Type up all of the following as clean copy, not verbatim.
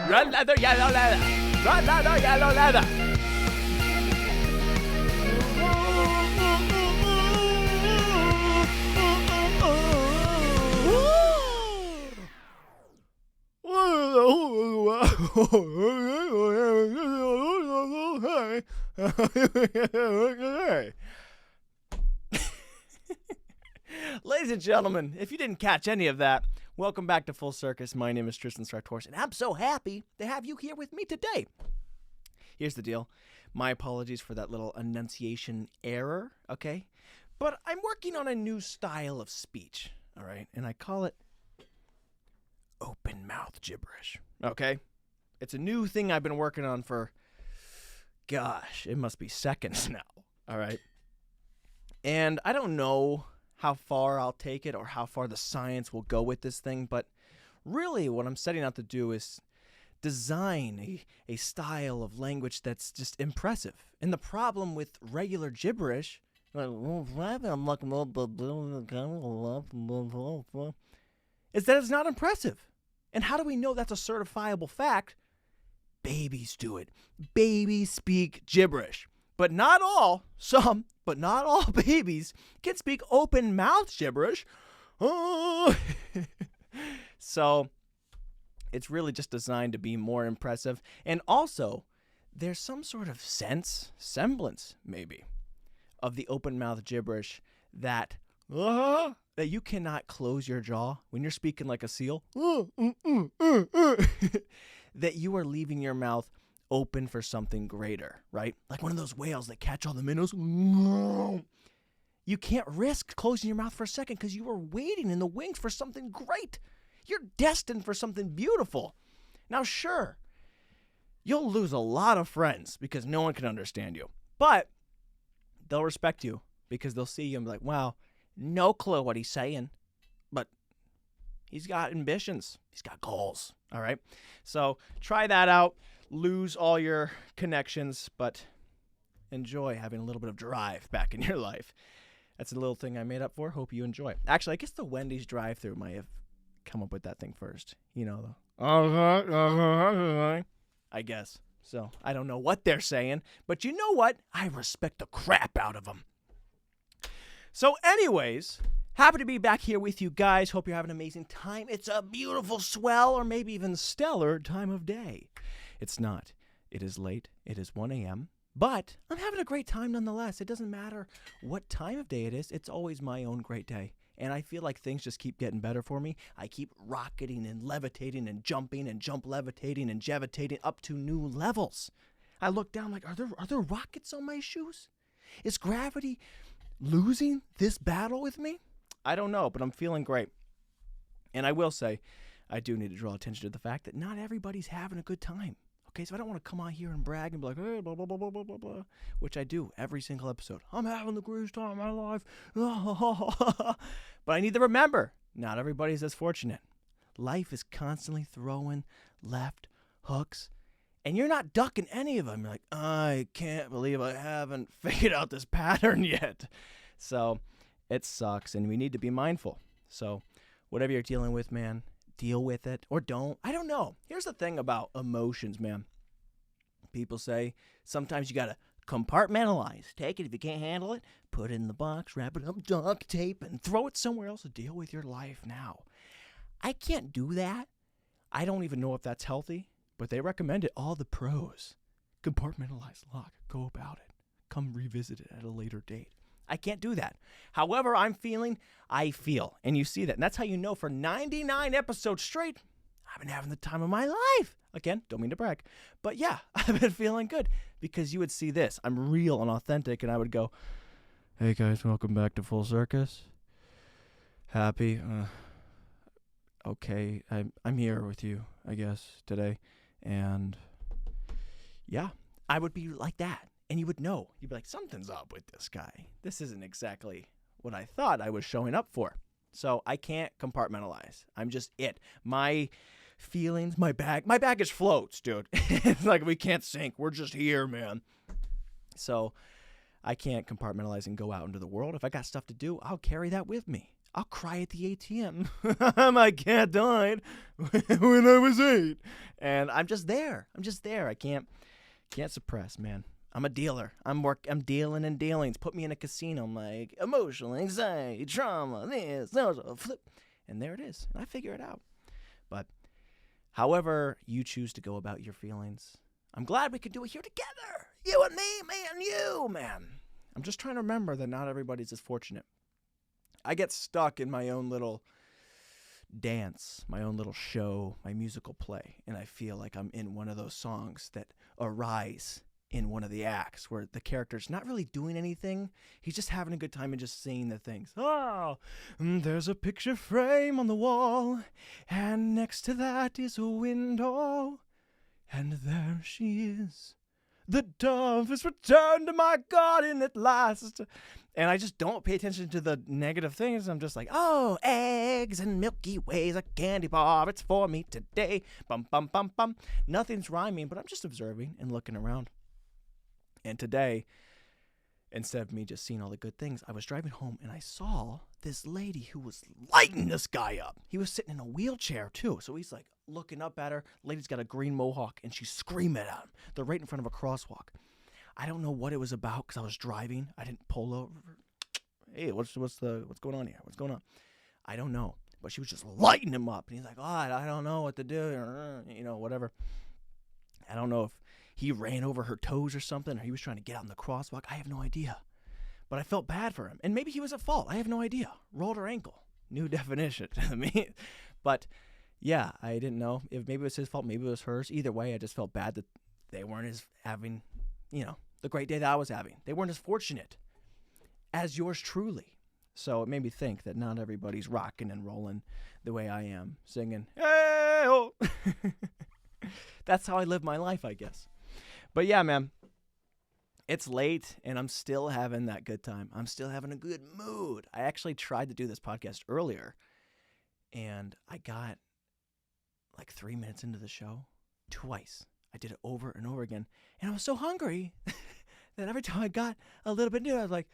Red leather, yellow leather. Red leather, yellow leather. Ladies and gentlemen, if you didn't catch any of that, welcome back to Full Circus. My name is Tristan Sartoris, and I'm so happy to have you here with me today. Here's the deal. My apologies for that little enunciation error, okay? But I'm working on a new style of speech, all right? And I call it open mouth gibberish, okay? It's a new thing I've been working on for, gosh, it must be seconds now, all right? And I don't know how far I'll take it or how far the science will go with this thing, but really what I'm setting out to do is design a style of language that's just impressive. And the problem with regular gibberish is that it's not impressive. And how do we know that's a certifiable fact? Babies do it. Babies speak gibberish. But not all, some, but not all babies can speak open mouth gibberish. Oh. So it's really just designed to be more impressive. And also, there's some sort of semblance, maybe, of the open mouth gibberish that you cannot close your jaw when you're speaking like a seal. That you are leaving your mouth open for something greater, right? Like one of those whales that catch all the minnows. You can't risk closing your mouth for a second because you are waiting in the wings for something great. You're destined for something beautiful. Now, sure, you'll lose a lot of friends because no one can understand you. But they'll respect you because they'll see you and be like, wow, no clue what he's saying. But he's got ambitions. He's got goals. All right? So try that out. Lose all your connections, but enjoy having a little bit of drive back in your life. That's a little thing I made up for. Hope you enjoy. Actually, I guess the Wendy's drive-thru might have come up with that thing first. You know, I guess. So I don't know what they're saying, but you know what? I respect the crap out of them. So anyways, happy to be back here with you guys. Hope you're having an amazing time. It's a beautiful, swell, or maybe even stellar time of day. It's not. It is late. It is 1 a.m. But I'm having a great time nonetheless. It doesn't matter what time of day it is. It's always my own great day. And I feel like things just keep getting better for me. I keep rocketing and levitating and jumping and jump levitating and jevitating up to new levels. I look down like, are there rockets on my shoes? Is gravity losing this battle with me? I don't know, but I'm feeling great. And I will say, I do need to draw attention to the fact that not everybody's having a good time. Okay, so I don't want to come on here and brag and be like, hey, blah, blah, blah, blah, blah, blah, which I do every single episode. I'm having the greatest time of my life. But I need to remember, not everybody's as fortunate. Life is constantly throwing left hooks, and you're not ducking any of them. You're like, I can't believe I haven't figured out this pattern yet. So it sucks, and we need to be mindful. So whatever you're dealing with, man, deal with it or don't. I don't know. Here's the thing about emotions, man. People say sometimes you got to compartmentalize. Take it if you can't handle it. Put it in the box, wrap it up, duct tape, and throw it somewhere else to deal with your life now. I can't do that. I don't even know if that's healthy, but they recommend it. All the pros. Compartmentalize, lock, go about it. Come revisit it at a later date. I can't do that. However I'm feeling, I feel. And you see that. And that's how you know for 99 episodes straight, I've been having the time of my life. Again, don't mean to brag. But yeah, I've been feeling good. Because you would see this. I'm real and authentic. And I would go, hey guys, welcome back to Full Circus. Happy. Okay, I'm here with you, I guess, today. And yeah, I would be like that. And you would know. You'd be like, something's up with this guy. This isn't exactly what I thought I was showing up for. So I can't compartmentalize. I'm just it. My feelings, my baggage floats, dude. It's like we can't sink. We're just here, man. So I can't compartmentalize and go out into the world. If I got stuff to do, I'll carry that with me. I'll cry at the ATM. My cat died when I was 8. And I'm just there. I can't suppress, man. I'm a dealer. I'm dealing and dealings. Put me in a casino. I'm like, emotional, anxiety, trauma, this, flip. And there it is. And I figure it out. But however you choose to go about your feelings, I'm glad we could do it here together. You and me, and you, man. I'm just trying to remember that not everybody's as fortunate. I get stuck in my own little dance, my own little show, my musical play, and I feel like I'm in one of those songs that arise in one of the acts where the character's not really doing anything. He's just having a good time and just saying the things. Oh, there's a picture frame on the wall, and next to that is a window, and there she is. The dove has returned to my garden at last. And I just don't pay attention to the negative things. I'm just like, oh, eggs and Milky Ways, a candy bar, it's for me today. Bum, bum, bum, bum. Nothing's rhyming, but I'm just observing and looking around. And today, instead of me just seeing all the good things, I was driving home and I saw this lady who was lighting this guy up. He was sitting in a wheelchair too. So he's like looking up at her. Lady's got a green mohawk and she's screaming at him. They're right in front of a crosswalk. I don't know what it was about because I was driving. I didn't pull over. Hey, what's going on here? What's going on? I don't know. But she was just lighting him up. And he's like, oh, I don't know what to do. Whatever. I don't know if he ran over her toes or something, or he was trying to get out in the crosswalk. I have no idea. But I felt bad for him. And maybe he was at fault. I have no idea. Rolled her ankle. New definition to me. But, yeah, I didn't know. If maybe it was his fault, maybe it was hers. Either way, I just felt bad that they weren't having, the great day that I was having. They weren't as fortunate as yours truly. So it made me think that not everybody's rocking and rolling the way I am, singing, hey-oh. That's how I live my life, I guess. But yeah, man, it's late and I'm still having that good time. I'm still having a good mood. I actually tried to do this podcast earlier and I got like 3 minutes into the show twice. I did it over and over again. And I was so hungry that every time I got a little bit new, I was like,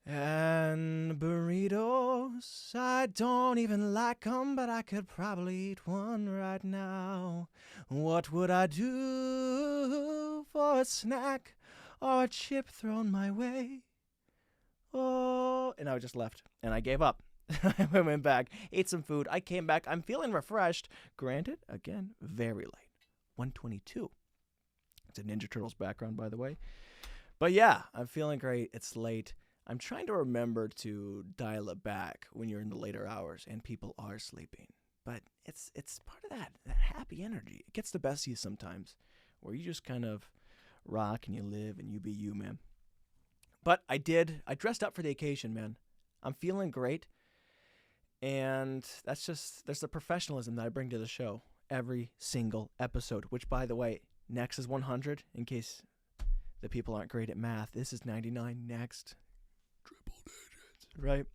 and burritos, I don't even like them, but I could probably eat one right now. What would I do for a snack or a chip thrown my way? Oh, and I just left, and I gave up. I went back, ate some food. I came back. I'm feeling refreshed. Granted, again, very late. 1:22. It's a Ninja Turtles background, by the way. But yeah, I'm feeling great. It's late. I'm trying to remember to dial it back when you're in the later hours and people are sleeping. But it's part of that happy energy. It gets the best of you sometimes, where you just kind of rock and you live and you be you, man. But I dressed up for the occasion, man. I'm feeling great. And there's the professionalism that I bring to the show every single episode, which, by the way, next is 100, in case the people aren't great at math. This is 99 next. Triple digits, right?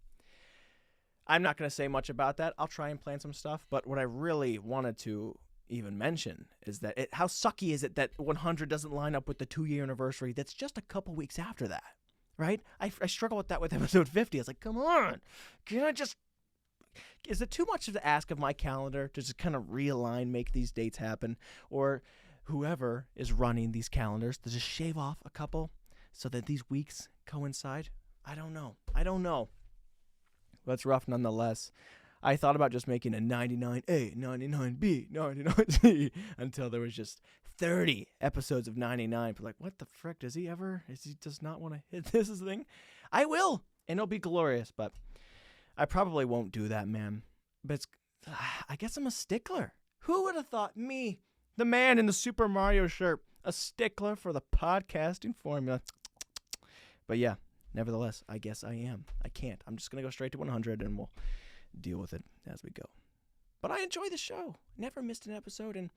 I'm not going to say much about that. I'll try and plan some stuff, but what I really wanted to even mention is that how sucky is it that 100 doesn't line up with the 2-year anniversary that's just a couple weeks after that, right? I struggle with that with episode 50. It's like, come on, can I just... Is it too much to ask of my calendar to just kind of realign, make these dates happen? Or whoever is running these calendars to just shave off a couple so that these weeks coincide? I don't know. But it's rough nonetheless. I thought about just making a 99A, 99B, 99C until there was just 30 episodes of 99. But like, what the frick? Does he does not want to hit this thing? I will, and it'll be glorious, but I probably won't do that, man. But I guess I'm a stickler. Who would have thought me, the man in the Super Mario shirt, a stickler for the podcasting formula? But yeah, nevertheless, I guess I am. I can't. I'm just going to go straight to 100 and we'll deal with it as we go. But I enjoy the show. Never missed an episode, and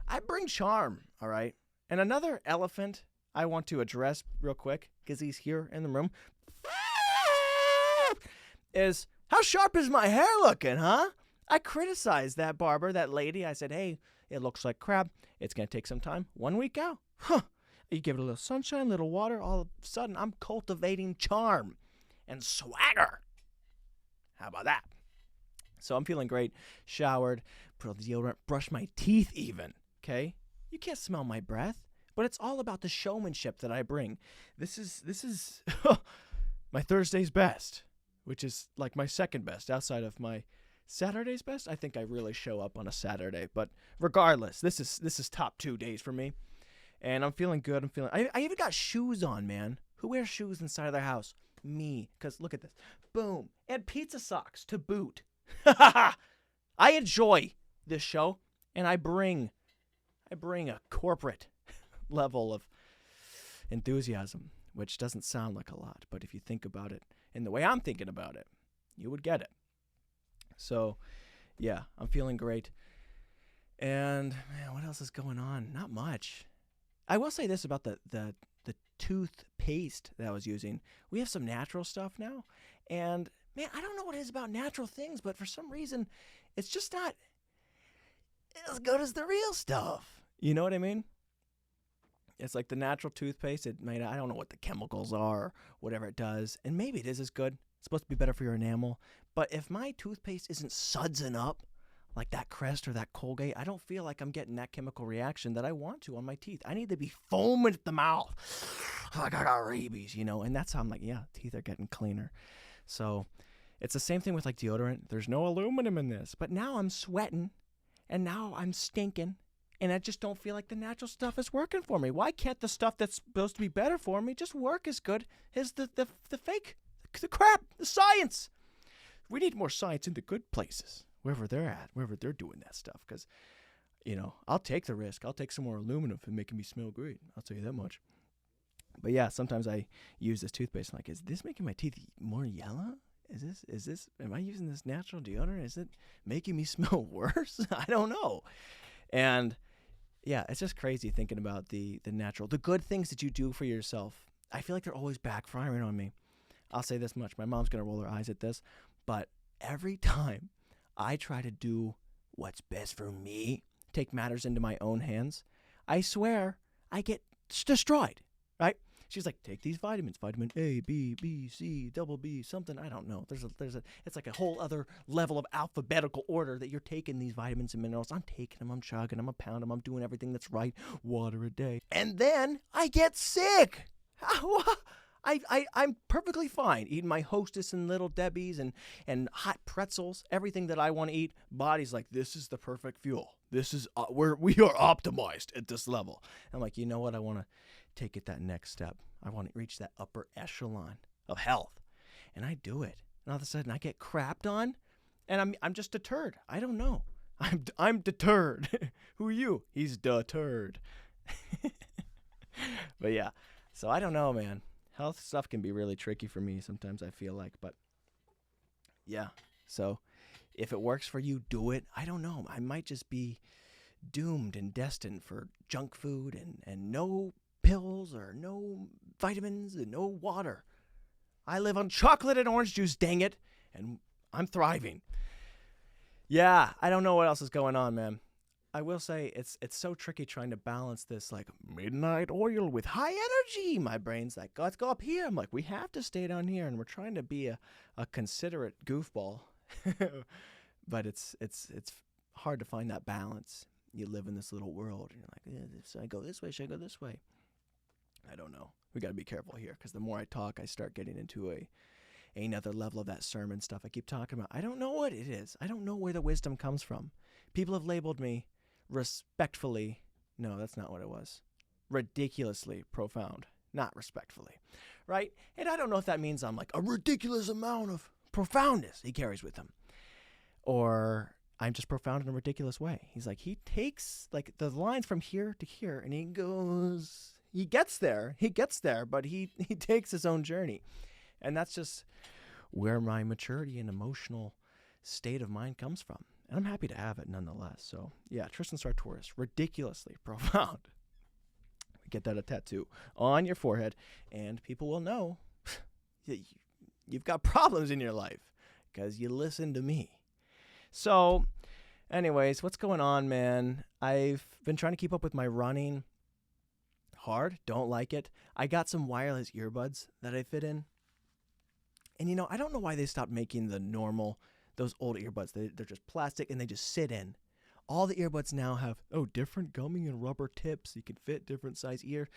I bring charm, all right? And another elephant I want to address real quick, because he's here in the room, is... How sharp is my hair looking, huh? I criticized that barber, that lady. I said, hey, it looks like crap. It's going to take some time. 1 week out. Huh. You give it a little sunshine, a little water. All of a sudden, I'm cultivating charm and swagger. How about that? So I'm feeling great. Showered, put on the deodorant, brush my teeth even. Okay? You can't smell my breath, but it's all about the showmanship that I bring. This is my Thursday's best, which is like my second best outside of my Saturday's best. I think I really show up on a Saturday, but regardless, this is top 2 days for me, and I'm feeling good. I even got shoes on, man. Who wears shoes inside of their house? Me, because look at this. Boom. And pizza socks to boot. I enjoy this show, and I bring a corporate level of enthusiasm, which doesn't sound like a lot, but if you think about it in the way I'm thinking about it, you would get it. So, yeah, I'm feeling great. And, man, what else is going on? Not much. I will say this about the toothpaste that I was using. We have some natural stuff now, and, man, I don't know what it is about natural things, but for some reason, it's just not as good as the real stuff. You know what I mean? It's like the natural toothpaste. I don't know what the chemicals are or whatever it does, and maybe it is as good. It's supposed to be better for your enamel. But if my toothpaste isn't sudsing up like that Crest or that Colgate, I don't feel like I'm getting that chemical reaction that I want to on my teeth. I need to be foaming at the mouth like I got rabies, and that's how I'm like, yeah, teeth are getting cleaner. So it's the same thing with like deodorant. There's no aluminum in this. But now I'm sweating, and now I'm stinking, and I just don't feel like the natural stuff is working for me. Why can't the stuff that's supposed to be better for me just work as good as the fake, the crap, the science? We need more science in the good places, wherever they're at, wherever they're doing that stuff. Because, I'll take the risk. I'll take some more aluminum for making me smell great. I'll tell you that much. But yeah, sometimes I use this toothpaste. I'm like, is this making my teeth more yellow? Am I using this natural deodorant? Is it making me smell worse? I don't know. And yeah, it's just crazy thinking about the good things that you do for yourself. I feel like they're always backfiring on me. I'll say this much. My mom's going to roll her eyes at this. But every time I try to do what's best for me, take matters into my own hands, I swear I get destroyed, right? She's like, take these vitamins, vitamin A, B, B, C, double B, something. I don't know. It's like a whole other level of alphabetical order that you're taking these vitamins and minerals. I'm taking them, I'm chugging them, I'm pounding them, I'm doing everything that's right. Water a day. And then I get sick. I'm perfectly fine eating my Hostess and Little Debbie's and hot pretzels, everything that I want to eat. Body's like, this is the perfect fuel. This is we are optimized at this level. I'm like, you know what? I want to take it that next step. I want to reach that upper echelon of health, and I do it. And all of a sudden, I get crapped on, and I'm just deterred. I don't know. I'm deterred. Who are you? He's deterred. But yeah, so I don't know, man. Health stuff can be really tricky for me sometimes, I feel like. But yeah, so if it works for you, do it. I don't know. I might just be doomed and destined for junk food and no pills or no vitamins and no water. I live on chocolate and orange juice, dang it, and I'm thriving. Yeah, I don't know what else is going on, man. I will say it's so tricky trying to balance this like midnight oil with high energy. My brain's like, let's go up here. I'm like, we have to stay down here, and we're trying to be a considerate goofball. But it's hard to find that balance. You live in this little world, and you're like, should I go this way? Should I go this way? I don't know. We got to be careful here, because the more I talk, I start getting into another level of that sermon stuff I keep talking about. I don't know what it is. I don't know where the wisdom comes from. People have labeled me respectfully. No, that's not what it was. Ridiculously profound. Not respectfully. Right? And I don't know if that means I'm like a ridiculous amount of profoundness he carries with him. Or I'm just profound in a ridiculous way. He's like, he takes like the lines from here to here, and he gets there, but he takes his own journey. And that's just where my maturity and emotional state of mind comes from. And I'm happy to have it nonetheless. So, yeah, Tristan Sartoris, ridiculously profound. Get that a tattoo on your forehead, and people will know you've got problems in your life because you listen to me. So, anyways, what's going on, man? I've been trying to keep up with my running. Hard, don't like it. I got some wireless earbuds that I fit in. And, I don't know why they stopped making those old earbuds. They're just plastic and they just sit in. All the earbuds now have, different gummy and rubber tips. You can fit different size ears.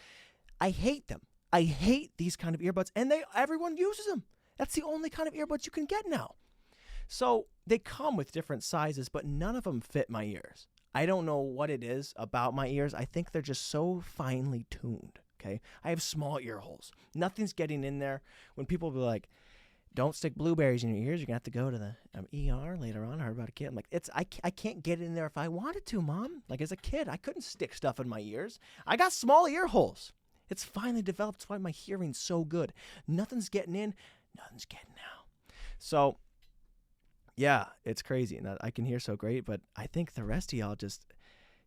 I hate them. I hate these kind of earbuds, and everyone uses them. That's the only kind of earbuds you can get now. So they come with different sizes, but none of them fit my ears. I don't know what it is about my ears. I think they're just so finely tuned, okay? I have small ear holes. Nothing's getting in there. When people be like, don't stick blueberries in your ears, you're going to have to go to the ER later on. I heard about a kid. I'm like, I can't get in there if I wanted to, Mom. Like, as a kid, I couldn't stick stuff in my ears. I got small ear holes. It's finally developed. That's why my hearing's so good. Nothing's getting in. Nothing's getting out. So, yeah, it's crazy. And I can hear so great, but I think the rest of y'all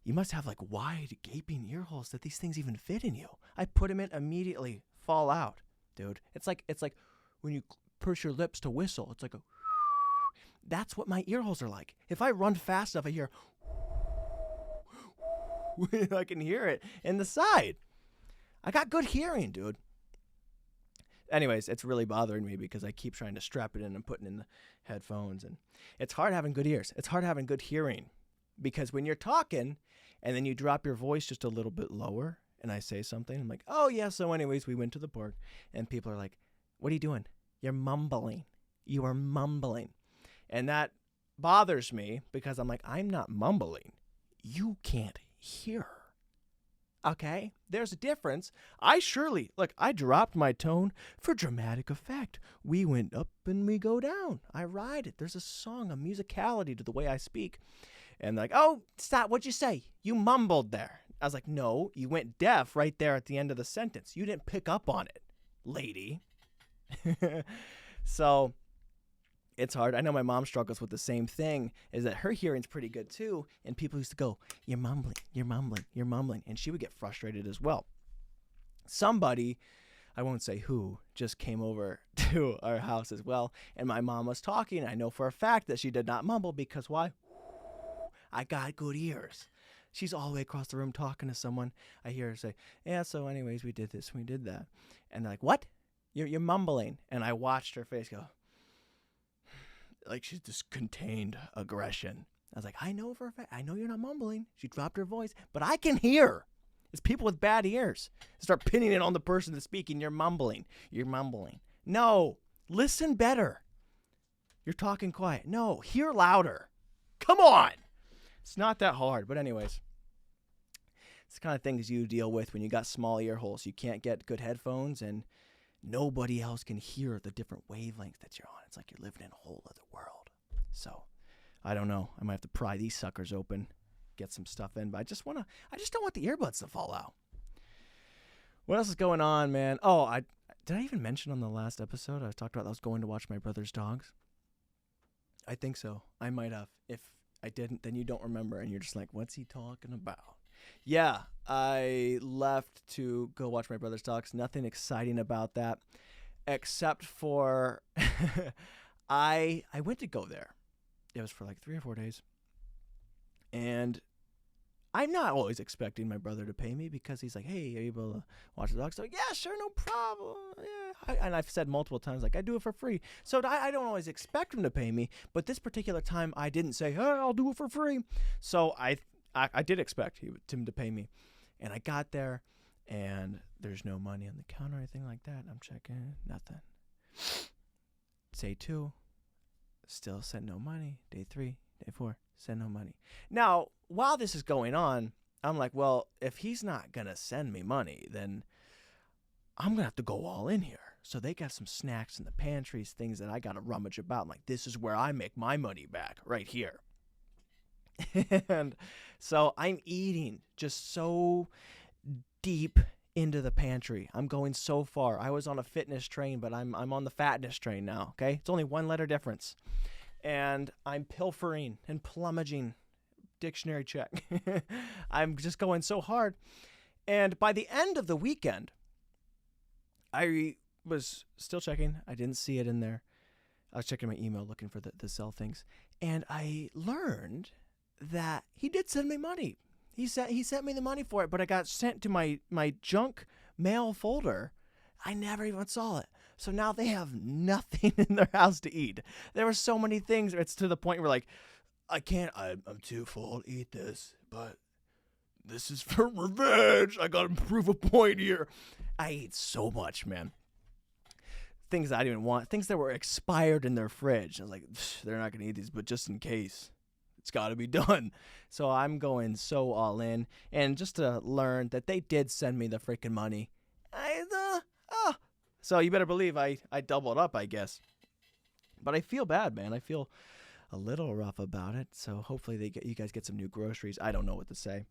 you must have like wide, gaping ear holes that these things even fit in you. I put them in immediately, fall out, dude. It's like when you push your lips to whistle. It's like that's what my ear holes are like. If I run fast enough, I hear, I can hear it in the side. I got good hearing, dude. Anyways, it's really bothering me because I keep trying to strap it in and putting in the headphones. And it's hard having good ears. It's hard having good hearing because when you're talking and then you drop your voice just a little bit lower and I say something, I'm like, oh, yeah, so anyways, we went to the park. And people are like, what are you doing? You're mumbling. You are mumbling. And that bothers me because I'm like, I'm not mumbling. You can't hear. Okay, there's a difference. I dropped my tone for dramatic effect. We went up and we go down. I ride it. There's a song, a musicality to the way I speak. And like, oh, stop. What'd you say? You mumbled there. I was like, no, you went deaf right there at the end of the sentence. You didn't pick up on it, lady. So it's hard. I know my mom struggles with the same thing, is that her hearing's pretty good too. And people used to go, you're mumbling, you're mumbling, you're mumbling. And she would get frustrated as well. Somebody, I won't say who, just came over to our house as well. And my mom was talking. I know for a fact that she did not mumble because why? I got good ears. She's all the way across the room talking to someone. I hear her say, yeah, so anyways, we did this, we did that. And they're like, what? You're mumbling. And I watched her face go, like she's just contained aggression. I was like, I know for a fact. I know you're not mumbling. She dropped her voice, but I can hear. It's people with bad ears. Start pinning it on the person that's speaking. You're mumbling. You're mumbling. No, listen better. You're talking quiet. No, hear louder. Come on. It's not that hard. But anyways, it's the kind of things you deal with when you got small ear holes. You can't get good headphones and nobody else can hear the different wavelengths that you're on. It's like you're living in a whole other world. So, I don't know. I might have to pry these suckers open, get some stuff in. But I just don't want the earbuds to fall out. What else is going on, man? Oh, did I even mention on the last episode I talked about I was going to watch my brother's dogs? I think so. I might have. If I didn't, then you don't remember, and you're just like, what's he talking about? Yeah, I left to go watch my brother's dogs. Nothing exciting about that, except for I went to go there. It was for like 3 or 4 days, and I'm not always expecting my brother to pay me because he's like, hey, are you able to watch the dogs? So yeah, sure, no problem. Yeah, and I've said multiple times, like, I do it for free. So I don't always expect him to pay me, but this particular time I didn't say, hey, I'll do it for free. So I did expect him to pay me. And I got there, and there's no money on the counter or anything like that. I'm checking, nothing. Day 2, still said no money. Day 3, day 4, said no money. Now, while this is going on, I'm like, well, if he's not going to send me money, then I'm going to have to go all in here. So they got some snacks in the pantries, things that I got to rummage about. I'm like, this is where I make my money back, right here. And so I'm eating just so deep into the pantry. I'm going so far. I was on a fitness train, but I'm on the fatness train now, okay? It's only 1 letter difference. And I'm pilfering and plumaging. Dictionary check. I'm just going so hard. And by the end of the weekend, I was still checking. I didn't see it in there. I was checking my email looking for the sell things. And I learned that he did send me money. He sent me the money for it, but it got sent to my junk mail folder. I never even saw it. So now they have nothing in their house to eat. There were so many things. It's to the point where like, I'm too full to eat this, but this is for revenge. I gotta prove a point here. I ate so much, man. Things I didn't even want. Things that were expired in their fridge. I was like, they're not gonna eat these, but just in case, it's gotta be done. So I'm going so all in. And just to learn that they did send me the freaking money. So you better believe I doubled up, I guess. But I feel bad, man. I feel a little rough about it. So hopefully you guys get some new groceries. I don't know what to say.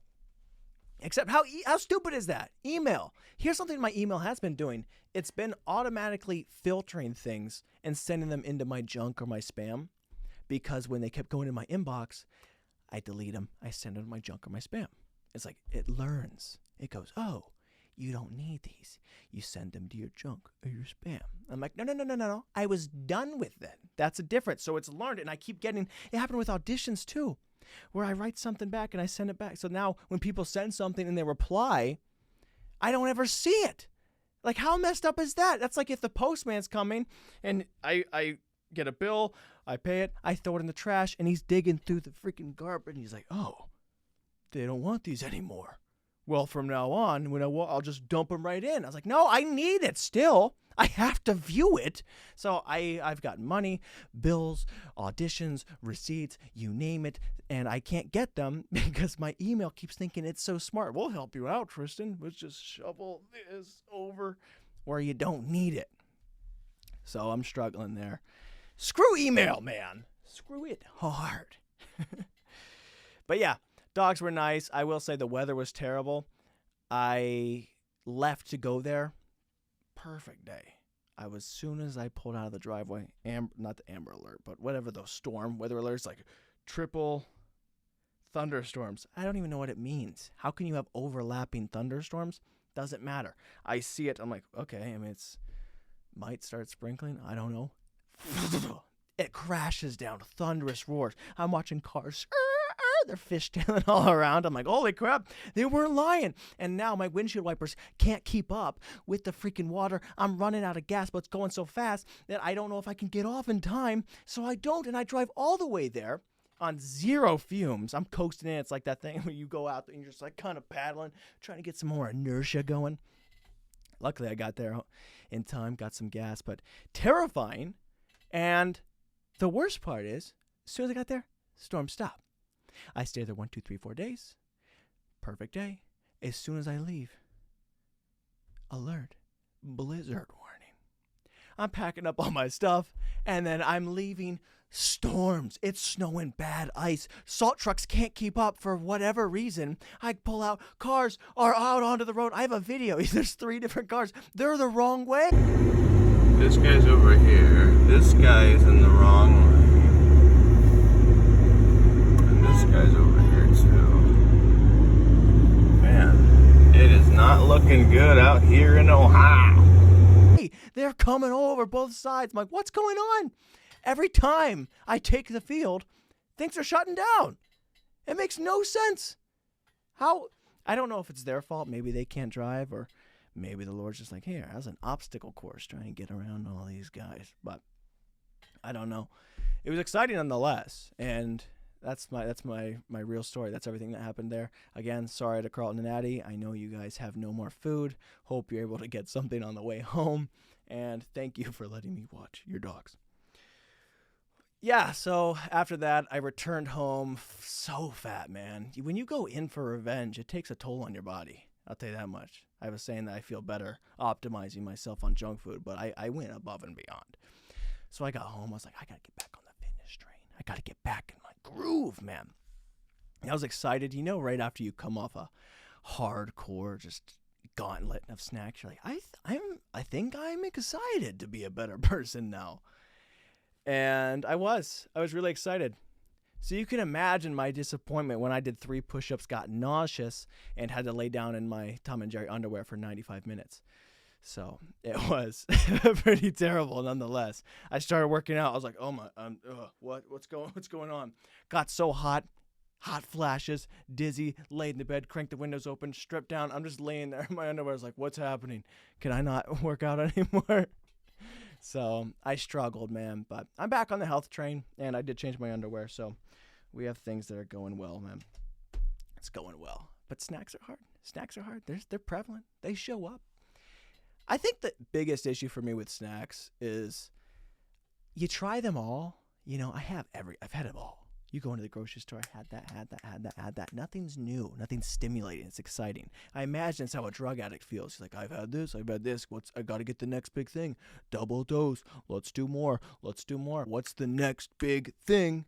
Except how stupid is that? Email. Here's something my email has been doing. It's been automatically filtering things and sending them into my junk or my spam. Because when they kept going in my inbox, I delete them. I send them to my junk or my spam. It's like it learns. It goes, oh, you don't need these. You send them to your junk or your spam. I'm like, no. I was done with it. That's a difference. So it's learned, and I keep getting. It happened with auditions too, where I write something back and I send it back. So now when people send something and they reply, I don't ever see it. Like, how messed up is that? That's like if the postman's coming and I get a bill, I pay it, I throw it in the trash, and he's digging through the freaking garbage, and he's like, oh, they don't want these anymore. Well, from now on, I'll just dump them right in. I was like, no, I need it still. I have to view it. So I've got money, bills, auditions, receipts, you name it, and I can't get them because my email keeps thinking it's so smart. We'll help you out, Tristan. Let's just shovel this over where you don't need it. So I'm struggling there. Screw email, man. Screw it hard. But yeah, dogs were nice. I will say the weather was terrible. I left to go there. Perfect day. As soon as I pulled out of the driveway, not the Amber Alert, but whatever those storm weather alerts, like triple thunderstorms. I don't even know what it means. How can you have overlapping thunderstorms? Doesn't matter. I see it. I'm like, okay, I mean, it's might start sprinkling. I don't know. It crashes down, thunderous roars. I'm watching cars. They're fishtailing all around. I'm like, holy crap, they weren't lying. And now my windshield wipers can't keep up with the freaking water. I'm running out of gas, but it's going so fast that I don't know if I can get off in time. So I don't, and I drive all the way there on zero fumes. I'm coasting in. It's like that thing where you go out there and you're just like kind of paddling, trying to get some more inertia going. Luckily, I got there in time, got some gas, but terrifying. And the worst part is, as soon as I got there, storm stopped. I stayed there 1, 2, 3, 4 days. Perfect day. As soon as I leave, alert, blizzard warning. I'm packing up all my stuff, and then I'm leaving. Storms. It's snowing, bad ice. Salt trucks can't keep up for whatever reason. I pull out. Cars are out onto the road. I have a video. There's 3 different cars. They're the wrong way. This guy's over here. This guy is in the wrong way. And this guy's over here too. Man, it is not looking good out here in Ohio. They're coming over both sides. I'm like, what's going on? Every time I take the field, things are shutting down. It makes no sense. How? I don't know if it's their fault. Maybe they can't drive, or maybe the Lord's just like, here, how's an obstacle course trying to get around all these guys? But I don't know. It was exciting nonetheless, and that's my real story. That's everything that happened there. Again, sorry to Carlton and Addie. I know you guys have no more food. Hope you're able to get something on the way home, and thank you for letting me watch your dogs. Yeah, so after that, I returned home so fat, man. When you go in for revenge, it takes a toll on your body. I'll tell you that much. I was saying that I feel better optimizing myself on junk food, but I went above and beyond. So I got home. I was like, I got to get back on the fitness train. I got to get back in my groove, man. And I was excited. You know, right after you come off a hardcore just gauntlet of snacks, you're like, I think I'm excited to be a better person now. And I was really excited. So you can imagine my disappointment when I did 3 push-ups, got nauseous, and had to lay down in my Tom and Jerry underwear for 95 minutes. So it was pretty terrible nonetheless. I started working out. I was like, oh my, what's going on? Got so hot flashes, dizzy, laid in the bed, cranked the windows open, stripped down. I'm just laying there in my underwear. I was like, what's happening? Can I not work out anymore? So I struggled, man. But I'm back on the health train, and I did change my underwear. So we have things that are going well, man. It's going well. But snacks are hard. Snacks are hard. They're prevalent. They show up. I think the biggest issue for me with snacks is you try them all. You know, I've had it all. You go into the grocery store, had that. Nothing's new. Nothing's stimulating. It's exciting. I imagine it's how a drug addict feels. He's like, I've had this. I got to get the next big thing. Double dose. Let's do more. What's the next big thing?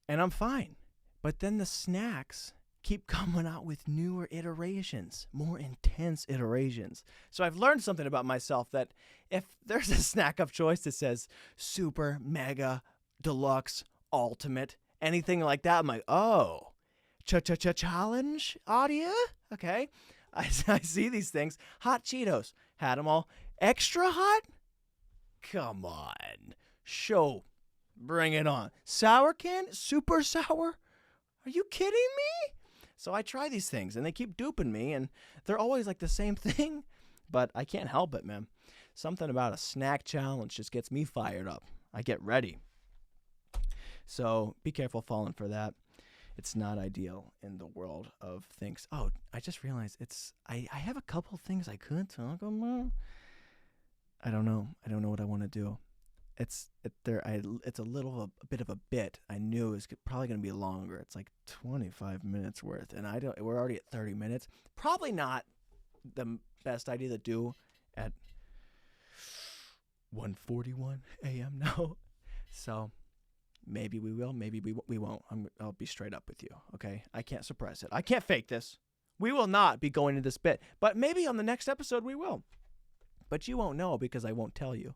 And I'm fine. But then the snacks keep coming out with newer iterations, more intense iterations. So I've learned something about myself, that if there's a snack of choice that says super, mega, deluxe, ultimate, anything like that, I'm like, oh, challenge audio? Okay. I see these things. Hot Cheetos. Had them all. Extra hot? Come on. Bring it on. Sour can? Super sour? Are you kidding me? So I try these things, and they keep duping me, and they're always like the same thing, but I can't help it, man. Something about a snack challenge just gets me fired up. I get ready. So be careful falling for that. It's not ideal in the world of things. Oh, I just realized I have a couple things I could talk about. I don't know what I want to do. It's a bit of a bit. I knew it was probably going to be longer. It's like 25 minutes worth, and we're already at 30 minutes. Probably not the best idea to do at 1:41 a.m. now. So maybe we will, maybe we won't. I'll be straight up with you, okay? I can't suppress it. I can't fake this. We will not be going to this bit, but maybe on the next episode we will. But you won't know because I won't tell you.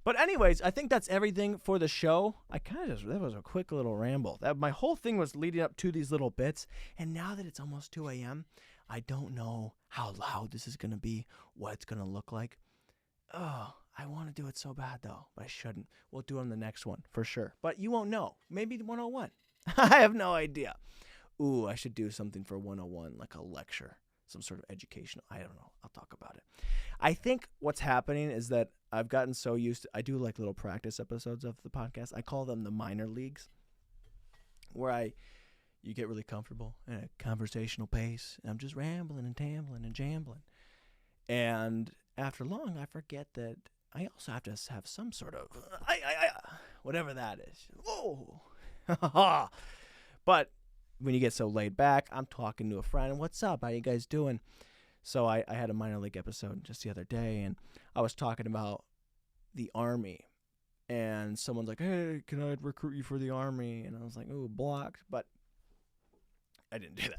But anyways, I think that's everything for the show. That was a quick little ramble. My whole thing was leading up to these little bits. And now that it's almost 2 a.m., I don't know how loud this is going to be, what it's going to look like. Oh, I want to do it so bad, though, but I shouldn't. We'll do it on the next one, for sure. But you won't know. Maybe 101. I have no idea. Ooh, I should do something for 101, like a lecture. Some sort of educational. I don't know. I'll talk about it. I think what's happening is that I've gotten so used to, I do like little practice episodes of the podcast. I call them the minor leagues, where you get really comfortable in a conversational pace, and I'm just rambling and tambling and jambling. And after long, I forget that I also have to have some sort of, whatever that is. Whoa. But when you get so laid back, I'm talking to a friend. What's up? How you guys doing? So I had a minor league episode just the other day, and I was talking about the Army. And someone's like, hey, can I recruit you for the Army? And I was like, ooh, blocked. But I didn't do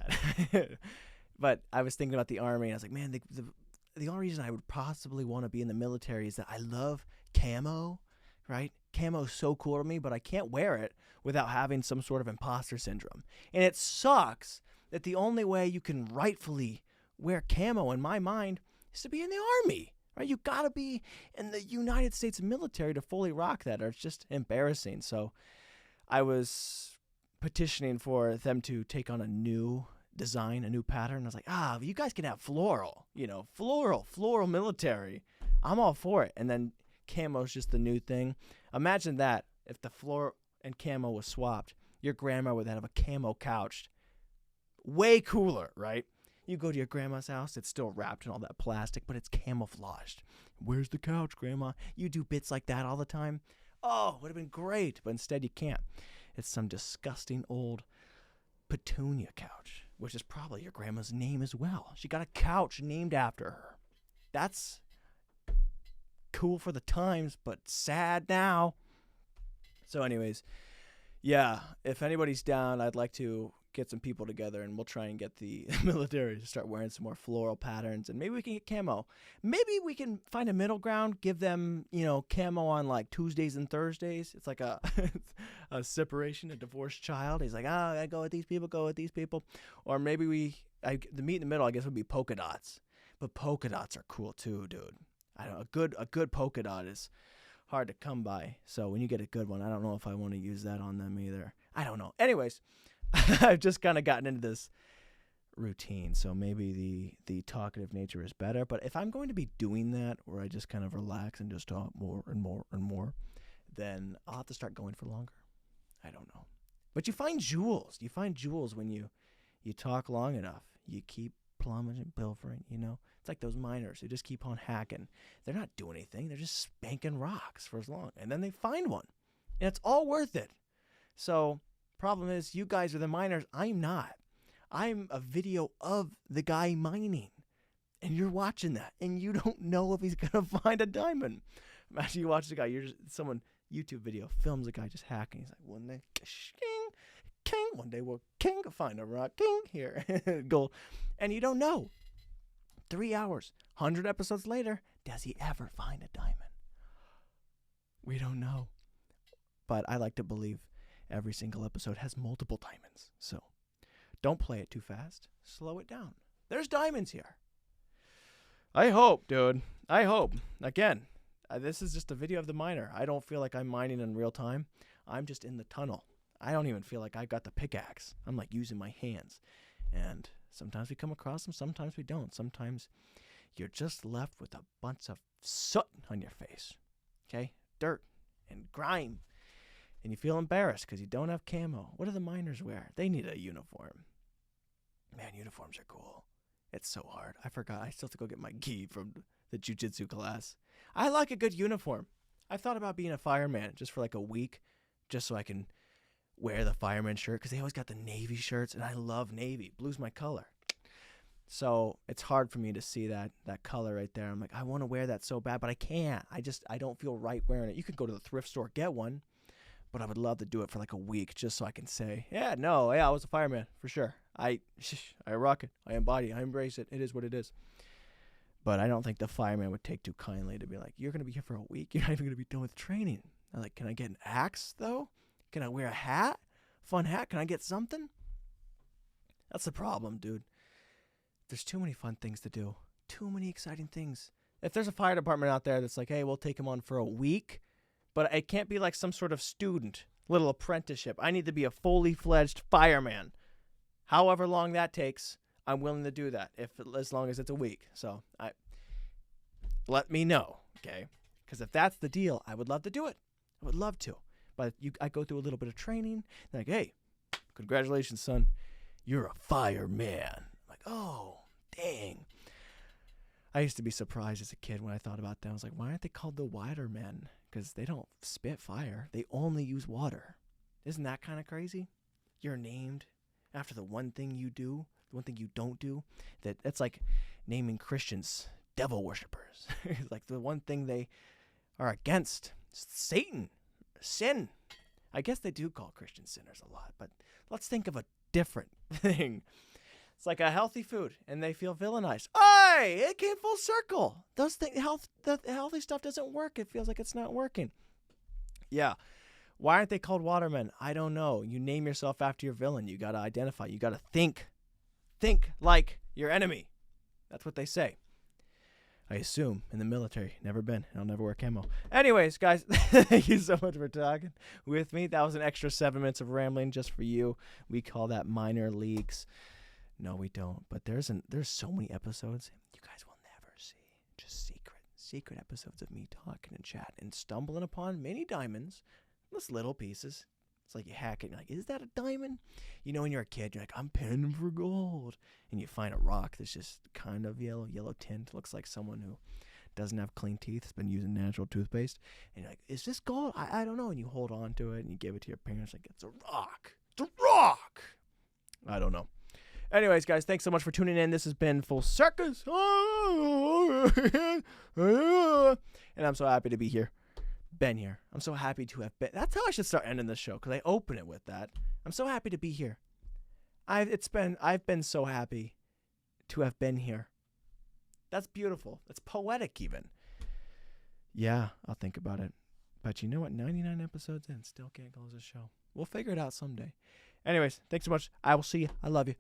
that. But I was thinking about the Army, and I was like, man, the only reason I would possibly want to be in the military is that I love camo, right? Camo is so cool to me, but I can't wear it without having some sort of imposter syndrome. And it sucks that the only way you can rightfully wear camo, in my mind, is to be in the Army, right? You gotta be in the United States military to fully rock that, or it's just embarrassing. So I was petitioning for them to take on a new design, a new pattern. I was like, you guys can have floral military. I'm all for it. And then camo's just the new thing. Imagine that if the floor and camo was swapped, your grandma would have a camo couch. Way cooler, right? You go to your grandma's house, it's still wrapped in all that plastic, but it's camouflaged. Where's the couch, Grandma? You do bits like that all the time. Oh, would have been great, but instead you can't. It's some disgusting old petunia couch, which is probably your grandma's name as well. She got a couch named after her. That's cool for the times, but sad now. So anyways, yeah, if anybody's down, I'd like to get some people together, and we'll try and get the military to start wearing some more floral patterns, and maybe we can get camo. Maybe we can find a middle ground, give them, camo on like Tuesdays and Thursdays. It's like a separation, a divorced child. He's like, I go with these people. Or maybe the meet in the middle, I guess, would be polka dots. But polka dots are cool too, dude. I don't know, a good polka dot is hard to come by. So when you get a good one, I don't know if I want to use that on them either. I don't know. Anyways, I've just kind of gotten into this routine, so maybe the talkative nature is better. But if I'm going to be doing that, where I just kind of relax and just talk more and more and more, then I'll have to start going for longer. I don't know. But you find jewels. You find jewels when you talk long enough. You keep plumbing and pilfering, you know. It's like those miners who just keep on hacking. They're not doing anything. They're just spanking rocks for as long. And then they find one. And it's all worth it. So, problem is, you guys are the miners. I'm not. I'm a video of the guy mining. And you're watching that. And you don't know if he's going to find a diamond. Imagine you watch the guy. Someone YouTube video films a guy just hacking. He's like, one day, king. One day we'll king find a rock. King here. Gold. And you don't know. 3 hours, 100 episodes later, does he ever find a diamond? We don't know. But I like to believe every single episode has multiple diamonds. So don't play it too fast. Slow it down. There's diamonds here. I hope, dude. I hope. Again, this is just a video of the miner. I don't feel like I'm mining in real time. I'm just in the tunnel. I don't even feel like I got the pickaxe. I'm like using my hands. And sometimes we come across them, sometimes we don't. Sometimes you're just left with a bunch of soot on your face. Okay? Dirt and grime. And you feel embarrassed because you don't have camo. What do the miners wear? They need a uniform. Man, uniforms are cool. It's so hard. I forgot. I still have to go get my gi from the jiu-jitsu class. I like a good uniform. I thought about being a fireman just for like a week, just so I can wear the fireman shirt, because they always got the navy shirts, and I love navy. Blue's my color. So it's hard for me to see that color right there. I'm like, I want to wear that so bad, but I can't. I don't feel right wearing it. You could go to the thrift store, get one, but I would love to do it for like a week just so I can say, yeah, I was a fireman for sure. I rock it. I embody it. I embrace it. It is what it is. But I don't think the fireman would take too kindly to be like, you're going to be here for a week. You're not even going to be done with training. I'm like, can I get an axe, though? Can I wear a hat? Fun hat? Can I get something? That's the problem, dude. There's too many fun things to do. Too many exciting things. If there's a fire department out there that's like, hey, we'll take him on for a week, but it can't be like some sort of student, little apprenticeship. I need to be a fully fledged fireman. However long that takes, I'm willing to do that, as long as it's a week. So let me know, okay? Because if that's the deal, I would love to do it. I would love to. But I go through a little bit of training. They're like, hey, congratulations, son. You're a fireman. I'm like, oh, dang. I used to be surprised as a kid when I thought about that. I was like, why aren't they called the watermen? Because they don't spit fire. They only use water. Isn't that kind of crazy? You're named after the one thing you do, the one thing you don't do. That's like naming Christians devil worshippers. It's like the one thing they are against. Satan. Sin. I guess they do call Christians sinners a lot, but let's think of a different thing. It's like a healthy food, and they feel villainized. Hey, it came full circle. Those things, the healthy stuff doesn't work. It feels like it's not working. Yeah. Why aren't they called watermen? I don't know. You name yourself after your villain. You got to identify. You got to think. Think like your enemy. That's what they say. I assume in the military. Never been. I'll never wear camo. Anyways, guys, thank you so much for talking with me. That was an extra 7 minutes of rambling just for you. We call that minor leagues. No, we don't. But there's so many episodes you guys will never see. Just secret episodes of me talking and chatting and stumbling upon many diamonds. Just little pieces. It's like you hack it and you're like, is that a diamond? You know, when you're a kid, you're like, I'm panning for gold. And you find a rock that's just kind of yellow tint. Looks like someone who doesn't have clean teeth, has been using natural toothpaste. And you're like, is this gold? I don't know. And you hold on to it and you give it to your parents like, it's a rock. It's a rock. I don't know. Anyways, guys, thanks so much for tuning in. This has been Full Circus. And I'm so happy to be here. Been here. I'm so happy to have been. That's how I should start ending the show, because I open it with that. I'm so happy to be here. I've been so happy to have been here. That's beautiful. That's poetic even. Yeah, I'll think about it. But you know what? 99 episodes in, still can't close the show. We'll figure it out someday. Anyways, thanks so much. I will see you. I love you.